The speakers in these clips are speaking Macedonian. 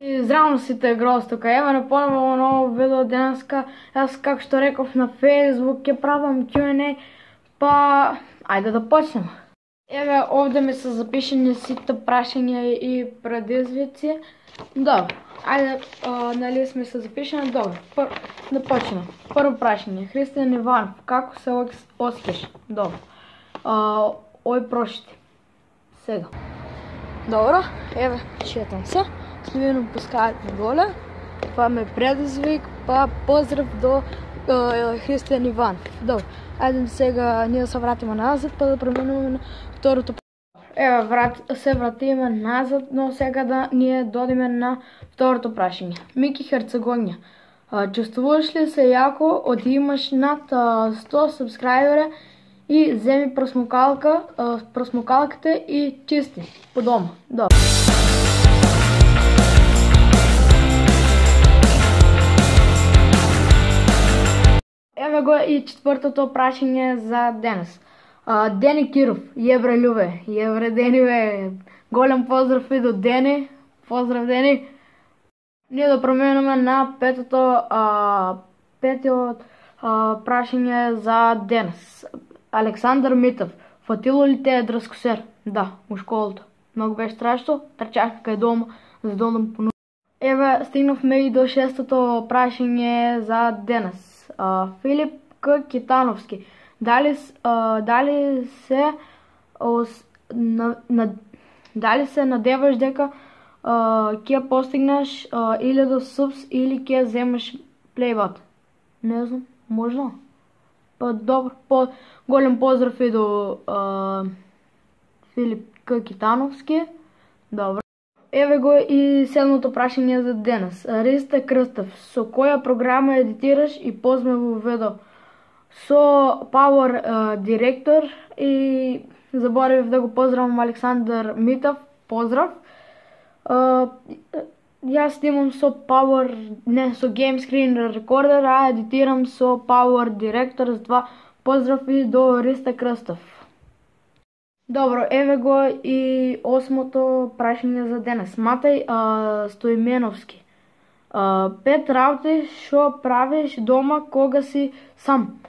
И здраво сите гроз тука, ева на поново ново видео денеска. Аз как што реков на Facebook ќе правам Q&A, па ајде да почнем. Еве овде ми се запишени сите прашања и предизвици. Добро, ајде, нали сме се запишени, добро, да почнем. Прво прашање, Христијан Иванов, како се осеќаш? Добро, ој прошти, сега. Добро, еве, четам се. Сливено пускајте доле, па ме предизвик, па поздрав до Христијан Иванов. Добро, ајде сега ние да се вратиме назад, па да преминуваме на второто. Еве, се вратиме назад, но сега да ние додиме на второто прашање. Мики Херцегонја, чувствуваш ли се јако од имаш над 100 сабскрајбера и земи просмукалката и чисти по дома? Добро. Еве го и четвртото прашање за денес. Дени Киров, јебре љубе, јебре Дени бе, голем поздрав и до Дени, поздрав Дени. Ние да променаме на петиот прашање за денес. Александар Митов, фатило ли те е дрскосер? Да, у школата. Много беше страшно, трчах кај дома, за да одам по. Еве, стигнавме и до шестото прашање за денес. Филип К. Китановски, дали се надеваш дека ќе постигнеш 1000 субс или ќе земеш плейбат? Не знам, можно? Па добро, голем поздрав и до Филип К. Китановски. Добро. Еве го и седмото прашање за денес. Ристе Крстев, со која програма едитираш и позме во видео? Со Power Director и заборавив да го поздравам Александар Митов, поздрав. Јас снимам со со Game Screen Recorder, а едитирам со Power Director, затоа поздрав и до Ристе Крстев. Добро, еве го и осмото прашање за денес. Матеј Стоименовски, 5 работи што правиш дома кога си сам?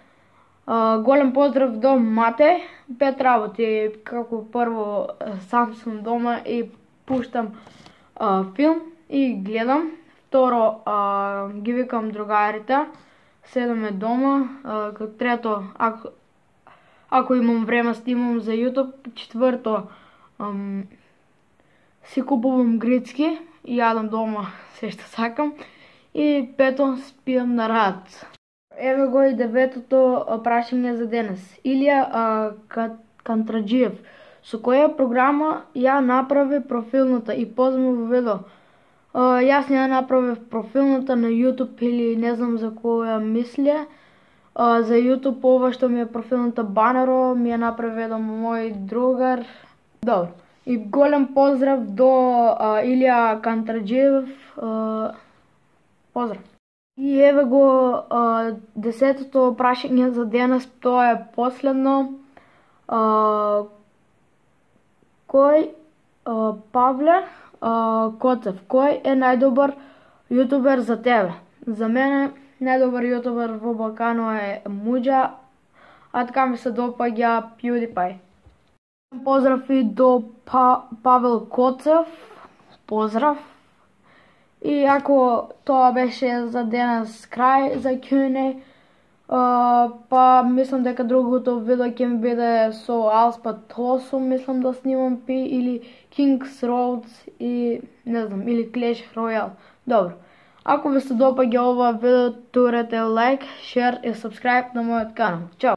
Голем поздрав до Матеј. 5 работи, како прво сам сум дома и пуштам филм и гледам. Второ, ги викам другарите, седаме дома. Трето, ако имам време, снимам за YouTube. Четврто, си купувам грицки и ядам дома се што сакам. И пето, спијам на рад. Еве го и деветото прашање за денес. Илија Кантраджиев, со која програма ја направи профилната и позме во видео? Јас не ја направив профилната на YouTube или не знам за која мисле. За YouTube ова што ми е профилната банеро ми ја направи еден мој другар. Добро. И голем поздрав до Илија Кантраджиев. Поздрав. И еве го 10-тото прашање за денес, тоа е последно. Павле Коцев, кој е најдобар јутубер за тебе? За мене најдобар јутубер во Балкано е Муџа, а така ми се допаѓа PewDiePie. Поздрав и до Павел Коцев, поздрав. И ако тоа беше за денес крај за Q&A, па мислам дека другото видео ќе ми биде со Alspat 8, мислам да снимам пи, или Kings Roads и не знам, или Clash Royale. Добро. Ако ви се допаѓа ова видео, турете лайк, шер и subscribe на мојот канал. Чао!